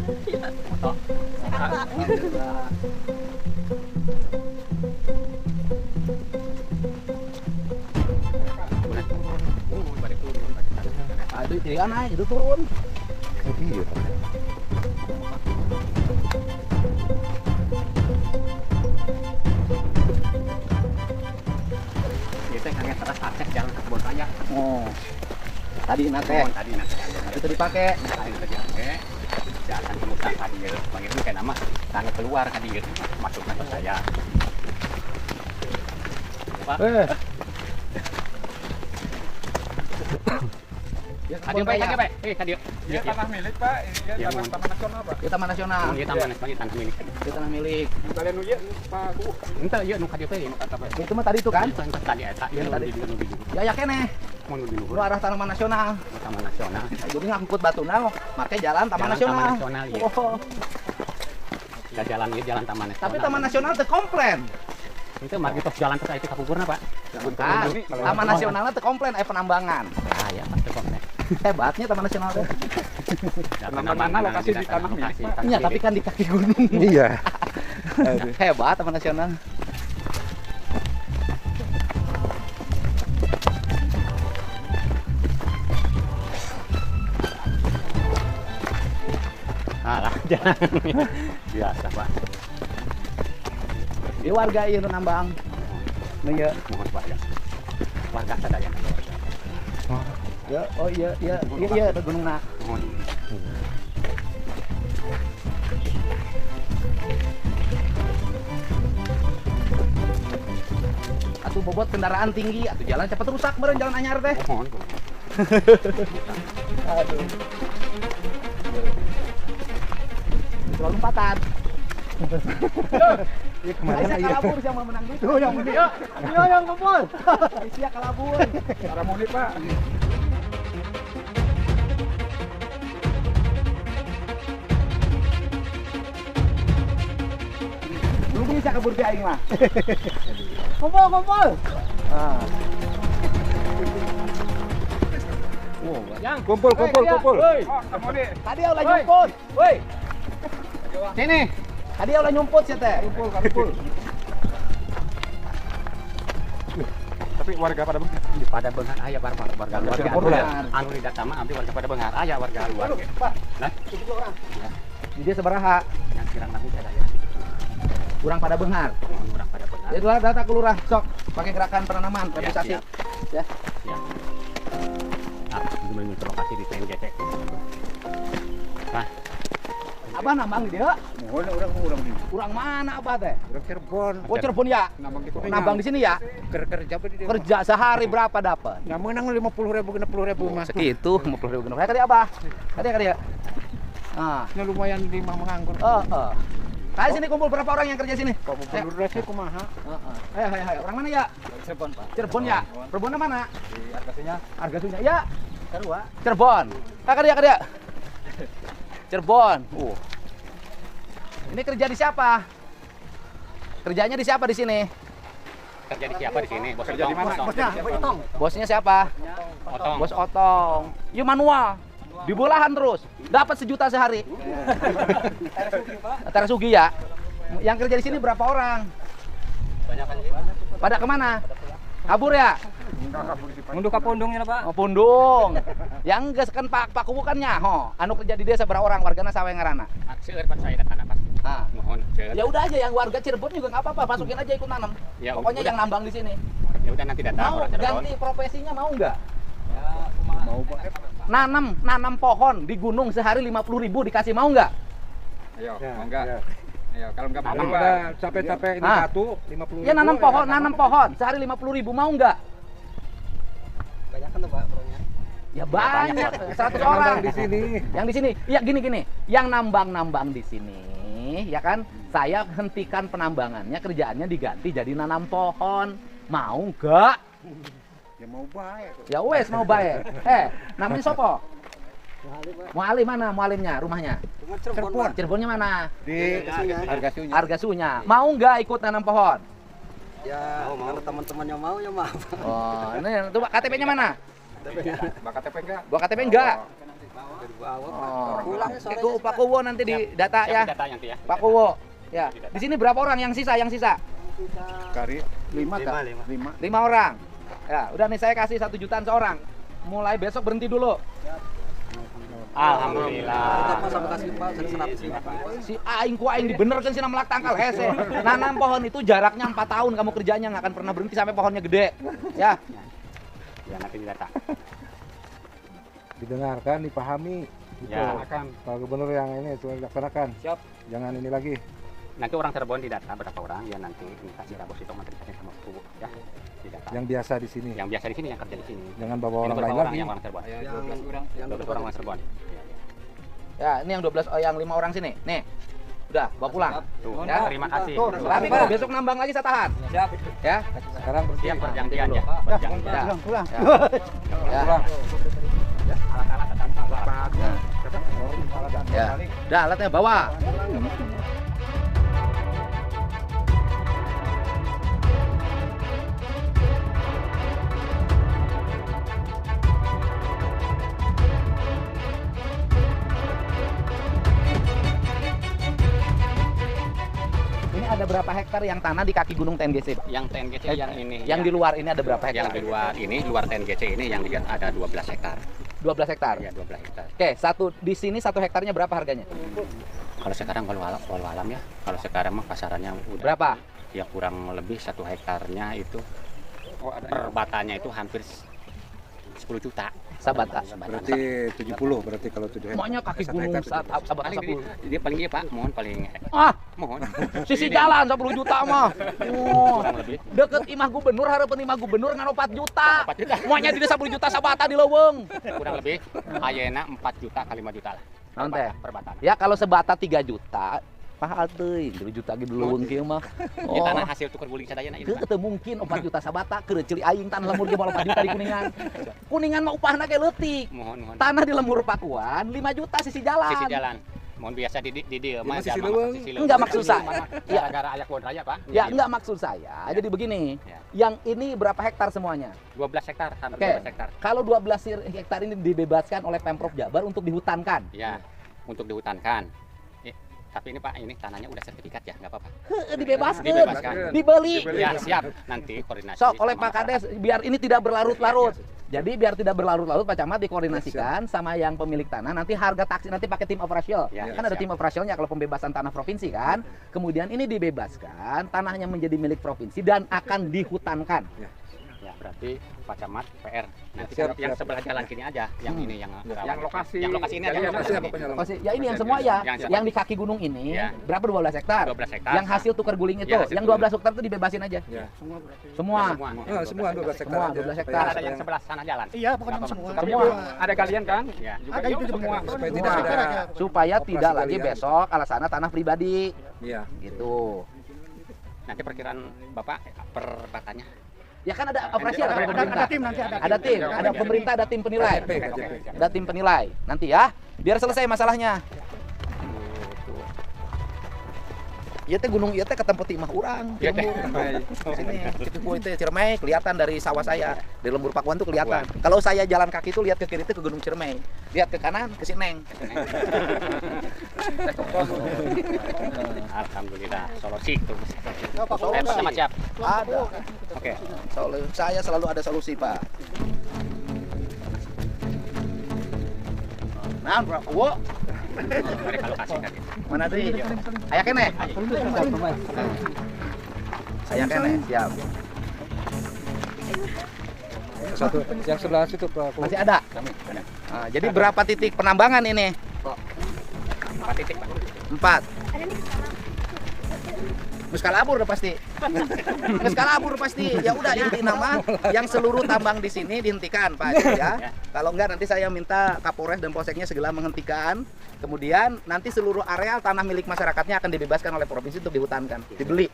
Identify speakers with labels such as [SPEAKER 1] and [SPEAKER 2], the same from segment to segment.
[SPEAKER 1] Foto.
[SPEAKER 2] Aduh, jadi kan naik, itu turun.
[SPEAKER 3] Iya.
[SPEAKER 1] Kita kangen terus akses jalan ke kebun raya.
[SPEAKER 2] Oh. Tadi nate.
[SPEAKER 1] Tadi nanti
[SPEAKER 2] Itu dipakai.
[SPEAKER 1] tadi nanti dipakai. Jalan kemudian tadi ya, panggil kayak nama tangga keluar tadi ya, masuk kantor saya. Pak, tadi Pak, tadi Pak, tadi.
[SPEAKER 4] Iya tanah milik Pak, iya
[SPEAKER 1] Ya,
[SPEAKER 4] taman taman nasional Pak.
[SPEAKER 2] Itu Taman Nasional.
[SPEAKER 1] Ini taman sebagai tanah milik.
[SPEAKER 2] Itu tanah milik.
[SPEAKER 4] Kalian nuye Pak Bu.
[SPEAKER 1] Entah iya nu kadi teh nu kata Pak.
[SPEAKER 2] Itu mah tadi itu kan?
[SPEAKER 1] Itu tadi eta, iya
[SPEAKER 2] Tadi.
[SPEAKER 1] tadi nu di
[SPEAKER 2] Ya ya kene.
[SPEAKER 1] mau nu di
[SPEAKER 2] Lu arah Taman Nasional.
[SPEAKER 1] Taman Nasional.
[SPEAKER 2] Jadi ngangkut batuna make jalan Taman
[SPEAKER 1] Jalan
[SPEAKER 2] Nasional.
[SPEAKER 1] Taman Nasional, iya.
[SPEAKER 2] Oh.
[SPEAKER 1] Kita jalan ya jalan Taman Nasional.
[SPEAKER 2] Tapi Taman Nasional teu komplain.
[SPEAKER 1] itu margi tos jalan terus itu kapupurna Pak.
[SPEAKER 2] Kan, Taman Nasionalnya teu komplain penambangan.
[SPEAKER 1] Ah ya Pak, cukup nih.
[SPEAKER 2] Hebatnya Taman Nasional teh.
[SPEAKER 4] Mana lokasi di tanah milik, Pak?
[SPEAKER 2] Iya, tapi kan di kaki gunung.
[SPEAKER 3] Iya.
[SPEAKER 2] Hebat Taman Nasional.
[SPEAKER 1] Alah, jalan. Biasa Pak.
[SPEAKER 2] Di warga ieu nu nambang. Nu ieu.
[SPEAKER 1] Mohon Pak ya. Warga sadaya.
[SPEAKER 2] Ya, oh iya iya iya iya teh gunungna.
[SPEAKER 1] Mohon.
[SPEAKER 2] Atuh bobot kendaraan tinggi, atuh jalan cepat rusak meureun jalan anyar teh.
[SPEAKER 1] Mohon.
[SPEAKER 2] Aduh. Itu lompatan.
[SPEAKER 3] Iya kemarin
[SPEAKER 2] Aisyah
[SPEAKER 3] iya.
[SPEAKER 2] kalabur siapa menang gitu.
[SPEAKER 3] Tuh yang menang.
[SPEAKER 2] Yo yang kumpul. Aisyah kalabur.
[SPEAKER 4] Para mudik Pak.
[SPEAKER 2] Lu bisa kabur ke aing mah. Kumpul kumpul. Ah. Wow,
[SPEAKER 1] Yang
[SPEAKER 3] Kumpul kumpul kumpul.
[SPEAKER 4] Oh, kamu nih.
[SPEAKER 2] tadi ulah nyumput. Woi,
[SPEAKER 1] sini.
[SPEAKER 2] tadi ulah nyumput sih teh.
[SPEAKER 4] Kumpul, kumpul. Tapi warga pada begitu.
[SPEAKER 1] Pada bengar aya warga luar.
[SPEAKER 2] Cirebon
[SPEAKER 1] Warga
[SPEAKER 2] benar.
[SPEAKER 1] anu di data mah abdi warga pada bengar aya warga luar.
[SPEAKER 4] Pak.
[SPEAKER 1] Nah,
[SPEAKER 2] Di dia sabaraha?
[SPEAKER 1] yang kirang nabi ada ya.
[SPEAKER 2] Kurang pada benghar.
[SPEAKER 1] Orang pada bengar.
[SPEAKER 2] Jadi lah data ke lurah sok pakai gerakan penanaman
[SPEAKER 1] Ya,
[SPEAKER 2] revisasi.
[SPEAKER 1] siap.
[SPEAKER 2] Ya.
[SPEAKER 1] Ya. Ah, itu menuju lokasi di PNGT. Nah,
[SPEAKER 2] Abah nambang di dia?
[SPEAKER 4] Mohon orang di.
[SPEAKER 2] Kurang mana abah teh?
[SPEAKER 3] Orang Cirebon.
[SPEAKER 2] Oh Cirebon ya.
[SPEAKER 4] Nambang di
[SPEAKER 2] Nambang di sini ya.
[SPEAKER 3] Kerja apa di dia?
[SPEAKER 2] Kerja sehari berapa dapat?
[SPEAKER 3] Ya menang 50.000 60.000 Mas.
[SPEAKER 2] Segitu 50.000 genep. Kayak abah. Kayak. Ah.
[SPEAKER 3] Ya lumayan di mah menganggur.
[SPEAKER 2] Kayak sini kumpul berapa orang yang kerja sini?
[SPEAKER 3] Kok bener sih kumaha?
[SPEAKER 2] Ayo. Orang mana ya?
[SPEAKER 4] Cirebon Pak.
[SPEAKER 2] Cirebon ya. Cirebon mana?
[SPEAKER 4] Di Argasunya.
[SPEAKER 2] Argasunya. Ya.
[SPEAKER 4] Kedua.
[SPEAKER 2] Cirebon. Kakak dia. Cirebon. Ini kerja di siapa? Kerjanya di siapa di sini?
[SPEAKER 1] kerja di siapa di sini? Bos
[SPEAKER 4] Kerja di mana?
[SPEAKER 1] Bosnya.
[SPEAKER 2] Bosnya siapa?
[SPEAKER 1] Otong.
[SPEAKER 2] Bos Otong. Yuk manual. Dibolahan terus. Dapat 1 juta sehari. Terasugi ya. Yang kerja di sini berapa orang?
[SPEAKER 1] Banyak kan?
[SPEAKER 2] Pada kemana? Kabur ya?
[SPEAKER 1] Mundur ke pundungnya Pak.
[SPEAKER 2] Oh, Pundung. Yang geus kan Pak kubukannya. Anu kerja di desa berapa orang? Wargana sawe ngaranna?
[SPEAKER 1] Seueur Pak saya datang Pak.
[SPEAKER 2] Ah.
[SPEAKER 1] Mohon seueur.
[SPEAKER 2] Ya udah aja yang warga Cirebon juga nggak apa-apa, masukin aja ikut nanam.
[SPEAKER 1] Ya,
[SPEAKER 2] Pokoknya
[SPEAKER 1] udah.
[SPEAKER 2] yang nambang di sini.
[SPEAKER 1] Ya udah nanti datang
[SPEAKER 2] Mau
[SPEAKER 1] orang Cirebon.
[SPEAKER 2] ganti profesinya mau nggak?
[SPEAKER 3] Mau Pak.
[SPEAKER 2] Nanam pohon di gunung sehari 50.000 dikasih mau nggak?
[SPEAKER 4] Ayo,
[SPEAKER 3] Ya,
[SPEAKER 4] mau enggak?
[SPEAKER 3] ya.
[SPEAKER 4] Ayo, kalau enggak
[SPEAKER 3] Kalau
[SPEAKER 4] mau
[SPEAKER 3] udah capek-capek ini
[SPEAKER 2] Ah.
[SPEAKER 3] satu 50.000.
[SPEAKER 2] Ya nanam pohon sehari 50.000 mau nggak?
[SPEAKER 1] Banyak kan Pak orangnya.
[SPEAKER 2] Ya banyak, 100
[SPEAKER 3] Yang
[SPEAKER 2] orang.
[SPEAKER 3] nambang di sini.
[SPEAKER 2] Yang di sini, ya gini, yang nambang di sini, ya kan? Saya hentikan penambangannya, kerjaannya diganti jadi nanam pohon. Mau nggak?
[SPEAKER 3] Ya mau baik.
[SPEAKER 2] Ya wes mau bayar. Namanya sopo? Mualim mana mualimnya? Rumahnya?
[SPEAKER 3] Cirebon.
[SPEAKER 2] Cirebonnya mana?
[SPEAKER 3] Di Argasunya.
[SPEAKER 2] Argasunya. Mau nggak ikut nanam pohon?
[SPEAKER 5] Ya, kalau teman-temannya mau ya maaf.
[SPEAKER 2] Oh, ini coba KTP-nya mana?
[SPEAKER 4] Bawa KTP enggak?
[SPEAKER 2] Bawa KTP enggak? Oh.
[SPEAKER 5] Pulangnya sore.
[SPEAKER 2] Pak Kuwo nanti di data ya.
[SPEAKER 1] Data yang ya.
[SPEAKER 2] Pak Kuwo. Ya. Di sini berapa orang yang sisa? Yang sisa?
[SPEAKER 3] Kari 5 Kak. 5.
[SPEAKER 2] 5 orang. Ya, udah nih saya kasih 1 jutaan seorang. Mulai besok berhenti dulu.
[SPEAKER 1] Alhamdulillah.
[SPEAKER 5] Kita mah sama kasih Pak 100.000.
[SPEAKER 2] Si aing ku aing dibenerkeun sina melak tangkal hese. Nanam pohon itu jaraknya 4 tahun kamu kerjanya nggak akan pernah berhenti sampai pohonnya gede. Ya.
[SPEAKER 1] Ya nanti didata.
[SPEAKER 6] Didengarkan, dipahami. Gitu.
[SPEAKER 1] Ya.
[SPEAKER 4] Akan.
[SPEAKER 6] Pak Gubernur yang ini sudah dilaksanakan.
[SPEAKER 5] Siap.
[SPEAKER 6] Jangan ini lagi.
[SPEAKER 1] Nanti orang Cirebon didata berapa orang ya nanti kasih rabos itu nanti dikasih sama Bu ya. Didata.
[SPEAKER 6] Yang biasa di sini.
[SPEAKER 1] Yang biasa di sini yang kerja di sini.
[SPEAKER 6] Jangan bawa
[SPEAKER 1] Ini
[SPEAKER 6] orang
[SPEAKER 1] berapa
[SPEAKER 6] lain
[SPEAKER 1] orang
[SPEAKER 6] lagi.
[SPEAKER 1] yang orang Cirebon?
[SPEAKER 5] Yang 12 orang. Yang
[SPEAKER 1] 12 orang orang Cirebon.
[SPEAKER 2] Ya, ini yang 12 yang 5 orang sini. Nih. Udah, bawa pulang.
[SPEAKER 1] Tuh,
[SPEAKER 2] Ya.
[SPEAKER 1] terima kasih.
[SPEAKER 2] Tapi kalau besok nambang lagi saya tahan.
[SPEAKER 5] Siap.
[SPEAKER 2] Ya.
[SPEAKER 6] Sekarang berhenti.
[SPEAKER 1] Siap perjanjian ya.
[SPEAKER 2] Ya.
[SPEAKER 1] Perjanjian.
[SPEAKER 3] Pulang.
[SPEAKER 2] Ya.
[SPEAKER 6] Pulang.
[SPEAKER 1] Alat-alat tetap sabar.
[SPEAKER 2] Ya. Udah, alatnya bawa. Ini ada berapa hektar yang tanah di kaki Gunung TNGC, Pak?
[SPEAKER 1] Yang TNGC yang ini.
[SPEAKER 2] Yang
[SPEAKER 1] ya.
[SPEAKER 2] di luar ini ada berapa
[SPEAKER 1] Yang
[SPEAKER 2] hektar?
[SPEAKER 1] di luar ini, luar TNGC ini yang lihat ada 12 hektar.
[SPEAKER 2] 12 hektar.
[SPEAKER 1] Ya, 12 hektar.
[SPEAKER 2] Oke, di sini 1 hektarnya berapa harganya?
[SPEAKER 1] Kalau sekarang kalau alam ya, kalau sekarang mah pasarannya udah
[SPEAKER 2] Berapa?
[SPEAKER 1] ya kurang lebih 1 hektarnya itu per batanya itu hampir 10 juta.
[SPEAKER 2] Sabata.
[SPEAKER 3] Berarti 70 berarti kalau 7 hektar.
[SPEAKER 2] Maunya kaki
[SPEAKER 3] 1
[SPEAKER 2] gunung
[SPEAKER 3] hektar 70.
[SPEAKER 2] Sabata
[SPEAKER 1] Paling
[SPEAKER 2] 10.
[SPEAKER 1] dia paling iya Pak, mohon paling
[SPEAKER 2] Ah,
[SPEAKER 1] mohon.
[SPEAKER 2] sisi jalan 10 juta mah. Oh,
[SPEAKER 1] Kurang lebih.
[SPEAKER 2] deket imah gubernur, harapan imah gubernur ngan 4 juta.
[SPEAKER 1] 4 juta.
[SPEAKER 2] Maunya di 10 juta Sabata di Leuweung.
[SPEAKER 1] Kurang lebih ayeuna 4 juta kali 5 juta lah.
[SPEAKER 2] Naon teh?
[SPEAKER 1] Per batang.
[SPEAKER 2] Ya kalau sebata 3 juta, mahal teuing. 3 juta gitu Leuweung kieu mah.
[SPEAKER 1] Ya tanah hasil tukar guling sadayana itu.
[SPEAKER 2] Teu mungkin 4 juta Sabata keur cili aing tanah lemur ge 4 juta di Kuningan. Kuningan mah upahna ge leutik.
[SPEAKER 1] Mohon.
[SPEAKER 2] Tanah di lembur Pakuan 5 juta sisi jalan.
[SPEAKER 1] Sisi jalan. Mohon biasa di dia mah
[SPEAKER 3] sisi
[SPEAKER 1] jangan
[SPEAKER 3] Leuweung.
[SPEAKER 1] sisi
[SPEAKER 2] Enggak maksud saya. Ya.
[SPEAKER 1] Gara-gara aya kebun raya, Pak.
[SPEAKER 2] Ya enggak maksud saya. Jadi begini.
[SPEAKER 1] Ya.
[SPEAKER 2] Yang ini berapa hektar semuanya?
[SPEAKER 1] 12 hektar, hampir
[SPEAKER 2] Oke.
[SPEAKER 1] 12 hektar.
[SPEAKER 2] Kalau 12 hektar ini dibebaskan oleh Pemprov Jabar untuk dihutankan.
[SPEAKER 1] Ya, untuk dihutankan. Tapi ini Pak, ini tanahnya udah sertifikat ya, nggak apa-apa.
[SPEAKER 2] Dibebaskan.
[SPEAKER 1] Dibebaskan.
[SPEAKER 2] Dibeli.
[SPEAKER 1] Ya, siap. Nanti koordinasi.
[SPEAKER 2] Sok oleh
[SPEAKER 1] sama
[SPEAKER 2] Pak Kades biar ini tidak berlarut-larut. Jadi biar tidak berlarut-larut Pak Camat dikoordinasikan sama yang pemilik tanah. Nanti harga taksi nanti pakai tim operasional.
[SPEAKER 1] Ya,
[SPEAKER 2] Kan ada
[SPEAKER 1] siap.
[SPEAKER 2] tim operasionalnya kalau pembebasan tanah provinsi kan. Kemudian ini dibebaskan, tanahnya menjadi milik provinsi dan akan dihutankan.
[SPEAKER 1] Ya, berarti Pak Camat PR. Nanti
[SPEAKER 3] Siap,
[SPEAKER 1] yang
[SPEAKER 3] siap.
[SPEAKER 1] sebelah jalan kiri aja, yang ini yang
[SPEAKER 4] lokasi.
[SPEAKER 1] Yang lokasi ini aja.
[SPEAKER 4] Yang
[SPEAKER 1] yang
[SPEAKER 4] lokasi
[SPEAKER 1] lokasi
[SPEAKER 4] apa?
[SPEAKER 1] ini.
[SPEAKER 2] Oh, ya ini yang semua ya,
[SPEAKER 1] Yang
[SPEAKER 2] yang di kaki gunung ini
[SPEAKER 1] Ya.
[SPEAKER 2] berapa 12 hektar?
[SPEAKER 1] 12 hektar.
[SPEAKER 2] Yang hasil tukar guling itu,
[SPEAKER 1] Ya, hasil
[SPEAKER 2] yang 12 hektar itu dibebasin aja.
[SPEAKER 3] Ya.
[SPEAKER 2] Semua.
[SPEAKER 3] Ah, semua 12 hektar.
[SPEAKER 2] Semua,
[SPEAKER 3] aja.
[SPEAKER 2] 12 hektar.
[SPEAKER 1] Kan ada yang sebelah sana jalan.
[SPEAKER 3] Iya, pokoknya
[SPEAKER 1] Nggak
[SPEAKER 3] semua.
[SPEAKER 1] apa-apa.
[SPEAKER 2] Semua.
[SPEAKER 4] Ada kalian kan?
[SPEAKER 1] Ya.
[SPEAKER 3] Ada itu semua. Supaya tidak
[SPEAKER 2] Semua.
[SPEAKER 3] ada
[SPEAKER 2] Supaya
[SPEAKER 3] operasi
[SPEAKER 2] tidak lagi
[SPEAKER 3] galian.
[SPEAKER 2] besok alasannya tanah pribadi.
[SPEAKER 3] Iya.
[SPEAKER 2] Gitu.
[SPEAKER 1] Nanti perkiraan Bapak per batanya.
[SPEAKER 2] Ya kan ada operasi ada
[SPEAKER 4] Ada
[SPEAKER 2] pemerintah.
[SPEAKER 3] tim nanti ada.
[SPEAKER 2] Ada tim, ada pemerintah, ada tim penilai.
[SPEAKER 3] KJP.
[SPEAKER 2] Ada tim penilai. Nanti ya, biar selesai masalahnya. Ieu teh gunung ieu teh ketemu timah urang.
[SPEAKER 1] Iya teh.
[SPEAKER 2] Sini, itu itu Ciremai kelihatan dari sawah saya. Dari lembur Pakuan tuh kelihatan. Kalau saya jalan kaki tuh lihat ke kiri itu ke Gunung Ciremai. Lihat ke kanan ke Sineng.
[SPEAKER 1] Alhamdulillah, solusi itu.
[SPEAKER 2] Solusi.
[SPEAKER 1] Sama siap.
[SPEAKER 2] Ada.
[SPEAKER 1] Oke.
[SPEAKER 2] Saya selalu ada solusi, Pak. Nah, bro, wo,
[SPEAKER 1] Mereka lokasi tadi.
[SPEAKER 2] mana tadi? Aya kene. Saya kene, siap.
[SPEAKER 6] Satu yang sebelah situ Pak.
[SPEAKER 2] Masih ada. Nah, jadi berapa titik penambangan ini?
[SPEAKER 1] 4 titik, Pak.
[SPEAKER 2] 4. Kalabur udah pasti. Kalabur pasti. Ya udah inti nama yang seluruh tambang di sini dihentikan, Pak ya. Kalau enggak nanti saya minta Kapolres dan Polseknya segera menghentikan. Kemudian nanti seluruh areal tanah milik masyarakatnya akan dibebaskan oleh provinsi untuk dihutankan, dibeli.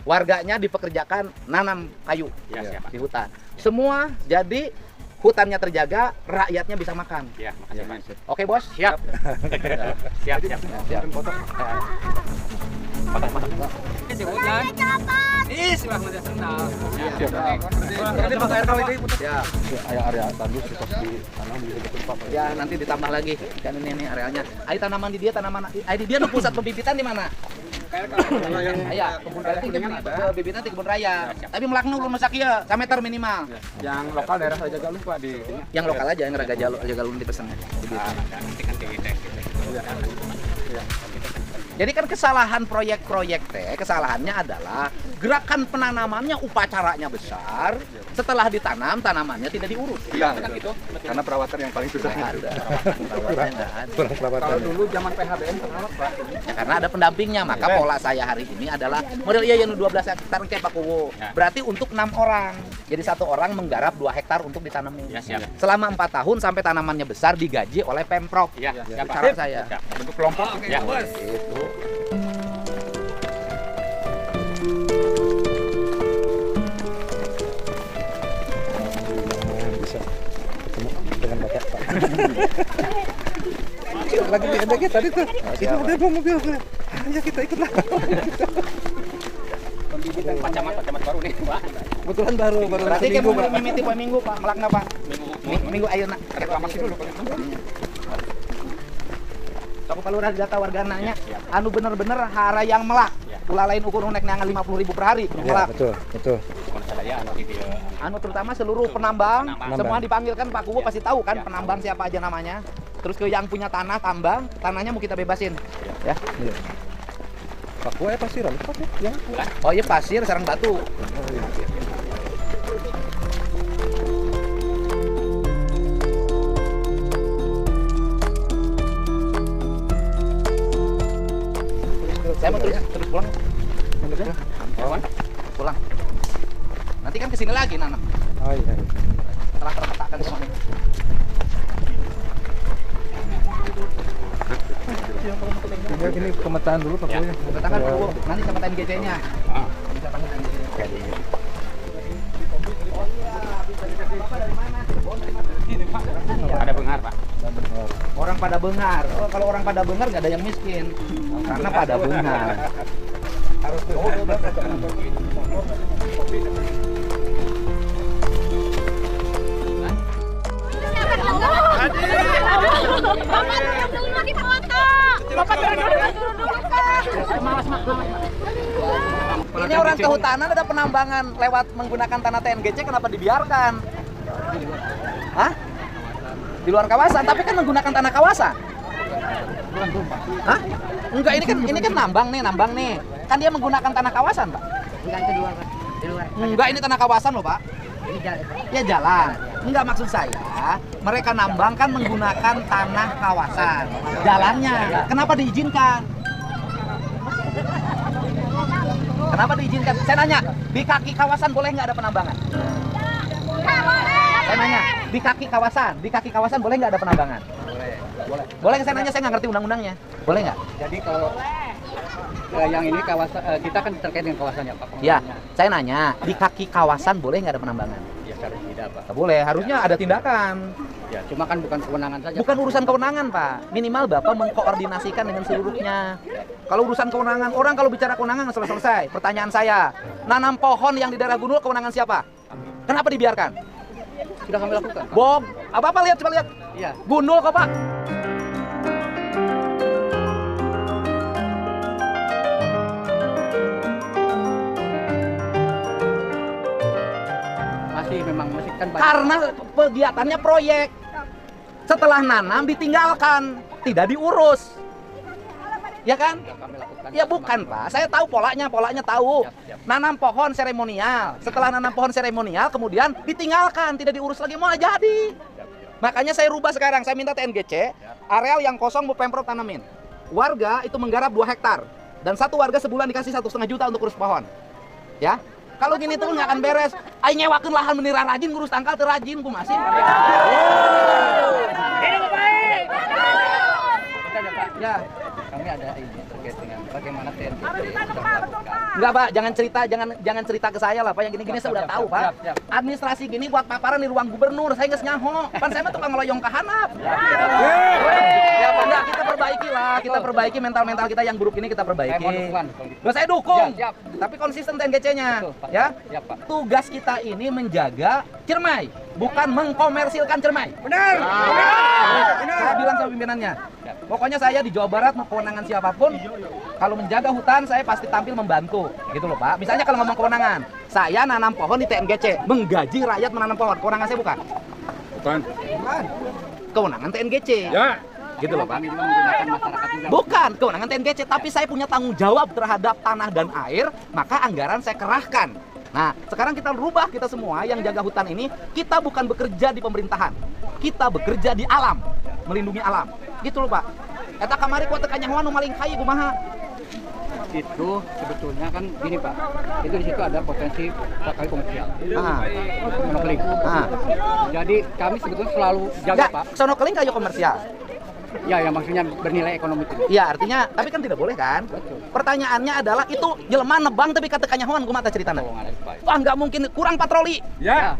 [SPEAKER 2] Warganya dipekerjakan nanam kayu
[SPEAKER 1] Ya, siap, Pak.
[SPEAKER 2] di hutan. Semua jadi hutannya terjaga, rakyatnya bisa makan.
[SPEAKER 1] Ya, makasih, Pak.
[SPEAKER 2] Oke, Bos?
[SPEAKER 1] Siap. Siap, siap.
[SPEAKER 2] Siap. Ya.
[SPEAKER 3] Area tandus terus ditanam di betul Pak.
[SPEAKER 2] Ya, nanti ditambah lagi. Kan ini arealnya. Ayo tanaman di dia pusat pembibitan di mana? Iya, kebun raya itu bibitnya di kebun raya. Tapi melakna ulun masak ya, 1 meter minimal.
[SPEAKER 4] Yang lokal daerah Raja Galuh Pak di
[SPEAKER 2] Yang lokal aja, yang Raja Galuh dipesan.
[SPEAKER 1] nanti kan
[SPEAKER 2] Jadi kan kesalahan proyek-proyek kesalahannya adalah gerakan penanamannya upacaranya besar, setelah ditanam tanamannya tidak diurus.
[SPEAKER 3] Iya, kan gitu. Karena perawatan yang paling susah.
[SPEAKER 2] Nggak ada. Perawatnya nggak ada.
[SPEAKER 6] Kurang perawatan.
[SPEAKER 4] kalau dulu zaman PHBN perawat Pak.
[SPEAKER 2] Ya, karena ada pendampingnya, maka pola saya hari ini adalah model yang 12 hektar kayak Pak Kuwo. Berarti untuk 6 orang. Jadi 1 orang menggarap 2 hektar untuk ditanami.
[SPEAKER 1] Ya, siap.
[SPEAKER 2] Selama 4 tahun sampai tanamannya besar digaji oleh Pemprov.
[SPEAKER 1] Ya, siap, Pak.
[SPEAKER 2] Cara saya.
[SPEAKER 1] Siap.
[SPEAKER 4] Bentuk kelompok.
[SPEAKER 1] Ya,
[SPEAKER 2] Itu.
[SPEAKER 6] Bisa ketemu dengan Bapak Pak. Lagi di NDG tadi tuh. Itu ada bawa mobil. Ayo kita ikutlah.
[SPEAKER 1] Pacamat baru nih, Pak.
[SPEAKER 6] Kebetulan baru
[SPEAKER 2] Berarti
[SPEAKER 6] seminggu,
[SPEAKER 2] kayak
[SPEAKER 6] Pak.
[SPEAKER 2] mimiti poe minggu Pak, melakna Pak. Minggu ayo nak.
[SPEAKER 4] Reklamasi dulu Pak.
[SPEAKER 2] Aku kalau udah data wargananya, anu bener-bener hara yang melak. Ulah lain ukur unek nangan 50.000 per hari.
[SPEAKER 6] Ya,
[SPEAKER 2] Melak.
[SPEAKER 6] betul.
[SPEAKER 2] Anu terutama seluruh penambang,
[SPEAKER 1] Penambang.
[SPEAKER 2] semua dipanggilkan Pak Kuwo pasti tahu kan penambang siapa aja namanya. Terus ke yang punya tanah tambang, tanahnya mau kita bebasin. Ya.
[SPEAKER 6] Iya. Pak Kuwo ya pasir, Pak ya.
[SPEAKER 2] Oh iya pasir sarang batu. Saya mau terus pulang. Pulang. Nanti kan kesini lagi nanam.
[SPEAKER 6] Oh iya.
[SPEAKER 2] Setelah terpetakan semuanya.
[SPEAKER 6] Ini pemetaan dulu Pak Kuwo ya.
[SPEAKER 2] Katakan dulu, nanti sama TNGC-nya. Bisa panggil TNGC.
[SPEAKER 1] Ada bengar, Pak.
[SPEAKER 2] Orang pada bengar. Oh, kalau orang pada bengar nggak ada yang miskin. Karena pada bengar. Ini orang kehutanan ada penambangan lewat menggunakan tanah TNGC, kenapa dibiarkan? Hah? Di luar kawasan, tapi kan menggunakan tanah kawasan. Hah? Enggak, ini kan nambang nih. Kan dia menggunakan tanah kawasan, Pak.
[SPEAKER 5] Enggak itu di luar.
[SPEAKER 2] Enggak, ini tanah kawasan loh, Pak.
[SPEAKER 5] Ini jalan.
[SPEAKER 2] Ya jalan. Enggak, maksud saya, mereka nambang kan menggunakan tanah kawasan. Jalannya, kenapa diizinkan? Kenapa diizinkan? Saya nanya, di kaki kawasan boleh nggak ada penambangan? Saya nanya, di kaki kawasan boleh nggak ada penambangan? Boleh. Boleh, saya nanya, saya nggak ngerti undang-undangnya. Boleh nggak?
[SPEAKER 5] Jadi kalau yang ini kawasan kita kan terkait dengan kawasannya Pak.
[SPEAKER 2] Ya, saya nanya, di kaki kawasan boleh nggak ada penambangan?
[SPEAKER 5] Ya seharusnya tidak Pak.
[SPEAKER 2] Nggak boleh, harusnya ada tindakan.
[SPEAKER 5] Ya cuma kan bukan kewenangan saja.
[SPEAKER 2] Bukan urusan kewenangan, Pak. Minimal Bapak mengkoordinasikan dengan seluruhnya. Kalau urusan kewenangan, orang kalau bicara kewenangan nggak selesai. Pertanyaan saya, nanam pohon yang di daerah Gundul kewenangan siapa? Kenapa dibiarkan?
[SPEAKER 5] Sudah kami lakukan. Pak.
[SPEAKER 2] Bom, apa lihat, coba lihat.
[SPEAKER 5] Iya.
[SPEAKER 2] Gundul kok, Pak.
[SPEAKER 5] Masih kan banyak.
[SPEAKER 2] Karena kegiatannya proyek. Setelah nanam ditinggalkan, tidak diurus. Ya kan?
[SPEAKER 5] Sudah kami lakukan.
[SPEAKER 2] Ya bukan, Pak. Saya tahu polanya tahu.
[SPEAKER 5] Siap.
[SPEAKER 2] Nanam pohon seremonial. Setelah nanam pohon seremonial, kemudian ditinggalkan, tidak diurus lagi, mau jadi. Makanya saya rubah sekarang, saya minta TNGC, areal yang kosong mau Pemprov tanamin. Warga itu menggarap 2 hektar. Dan satu warga sebulan dikasih 1,5 juta untuk urus pohon. Ya, kalau gini tuh nggak akan beres. Ayo nyewakin lahan menira rajin, ngurus tangkal terajin, ku masih.
[SPEAKER 5] Ya, kami ada ini terkait dengan bagaimana TNGC sudah melakukan.
[SPEAKER 2] Enggak Pak, jangan cerita ke saya lah Pak, yang gini-gini saya udah tahu Pak.
[SPEAKER 5] siap.
[SPEAKER 2] Administrasi gini buat paparan di ruang gubernur, saya nggak nyaho. Pan saya mah tukang ngeloyong ke handap. Ya Pak, enggak, kita perbaiki mental-mental kita yang buruk ini kita
[SPEAKER 5] Saya mau
[SPEAKER 2] perbaiki.
[SPEAKER 5] dukungan kalau gitu.
[SPEAKER 2] Loh, saya dukung.
[SPEAKER 5] Siap.
[SPEAKER 2] Tapi konsisten TNGC-nya.
[SPEAKER 5] Betul, Pak.
[SPEAKER 2] Ya.
[SPEAKER 5] Siap, Pak.
[SPEAKER 2] Tugas kita ini menjaga Ciremai, bukan mengkomersilkan Ciremai.
[SPEAKER 6] Benar.
[SPEAKER 2] Saya bilang sama pimpinannya. Pokoknya saya di Jawa Barat mau kewenangan siapapun, kalau menjaga hutan saya pasti tampil membantu. Gitu loh Pak. Misalnya kalau ngomong kewenangan, saya nanam pohon di TNGC, menggaji rakyat menanam pohon. Kewenangan saya bukan?
[SPEAKER 4] Bukan.
[SPEAKER 2] Kewenangan TNGC.
[SPEAKER 4] Ya.
[SPEAKER 2] Gitu loh Pak.
[SPEAKER 5] Kami juga menggunakan masyarakat juga.
[SPEAKER 2] Bukan kewenangan TNGC, tapi saya punya tanggung jawab terhadap tanah dan air, maka anggaran saya kerahkan. Nah, sekarang kita rubah, kita semua yang jaga hutan ini, kita bukan bekerja di pemerintahan. Kita bekerja di alam, melindungi alam. Gitu loh Pak. Eta kamari kuat tekannya nu maling kai kumaha.
[SPEAKER 5] Itu sebetulnya kan gini Pak, itu di situ ada potensi sekali komersial.
[SPEAKER 2] Ah.
[SPEAKER 5] Monokeling.
[SPEAKER 2] Ah.
[SPEAKER 5] Jadi kami sebetulnya selalu jaga
[SPEAKER 2] Ya,
[SPEAKER 5] Pak.
[SPEAKER 2] sono keling kayu komersial.
[SPEAKER 5] Ya, yang maksudnya bernilai ekonomi itu.
[SPEAKER 2] Iya, artinya, tapi kan tidak boleh kan? Pertanyaannya adalah itu jelema nebang tapi kata kanyahoan kumaha ceritana.
[SPEAKER 5] Oh, nggak ada supaya.
[SPEAKER 2] Wah, nggak mungkin kurang patroli.
[SPEAKER 4] Ya.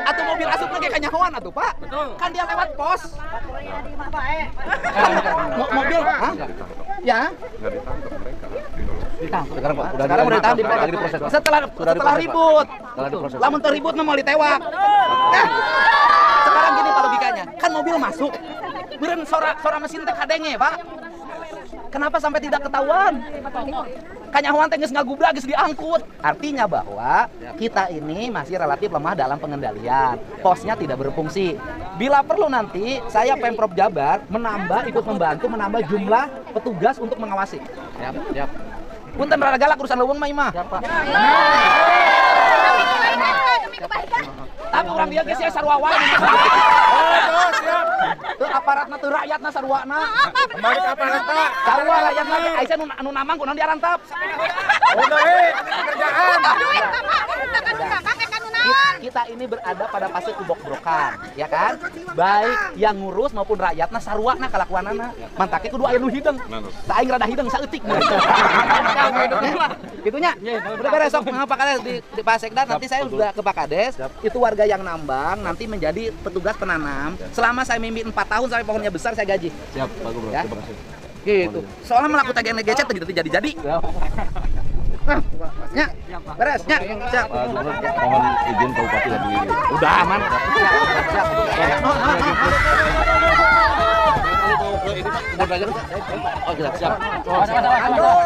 [SPEAKER 2] Atau mobil asup lagi kanyahoan atuh, Pak. Kan dia lewat pos. Mobil, hah? Ya.
[SPEAKER 3] Sekarang Pak,
[SPEAKER 2] Sekarang udah ditahan di
[SPEAKER 3] lagi diproses, Pak.
[SPEAKER 2] setelah
[SPEAKER 3] diproses,
[SPEAKER 2] ribut.
[SPEAKER 3] Setelah diproses.
[SPEAKER 2] Lamun teu ribut mah mau ditewak. Sekarang gini Pak logikanya, kan mobil masuk. Beureun sora mesin teh kadenge, Pak. Kenapa sampai tidak ketahuan? Kanyahoan teh geus ngagubrak geus diangkut. Artinya bahwa kita ini masih relatif lemah dalam pengendalian. Posnya tidak berfungsi. Bila perlu nanti saya Pemprov Jabar ikut membantu menambah jumlah petugas untuk mengawasi.
[SPEAKER 5] Siap.
[SPEAKER 2] Punten rada galak urusan leuweung mah imah. Tapi orang dia geus sarua wae. Teu aparatna teu rakyatna saruana.
[SPEAKER 4] Kembali ke aparatna.
[SPEAKER 2] Sarua rakyatna ge aya anu namang kunaon diarantap.
[SPEAKER 4] Kerjaan.
[SPEAKER 2] Kita ini berada pada fase kubok-brokan, ya kan? Baik yang ngurus maupun rakyatna saruana kalakuanana. Mantake kudu aya nu hideung. Tah aing rada hideung saeutik. Gitunya. Udah beres sok Pak Kades di Pak Sekda nanti saya sudah ke Pak Kades. Itu warga yang nambang nanti menjadi petugas penanam. Selama saya mimpin 4 tahun sampai pohonnya besar saya gaji.
[SPEAKER 3] Siap, Pak Gubernur.
[SPEAKER 2] Ya.
[SPEAKER 3] Terima kasih.
[SPEAKER 2] Gitu. Soalnya melakukan TNGC gitu jadi. Ya, beres, ya, siap.
[SPEAKER 3] Pak Gubernur, mohon izin Pak Bupati lagi.
[SPEAKER 2] Udah aman. Siap.
[SPEAKER 3] Oh, siap.
[SPEAKER 2] Aduh.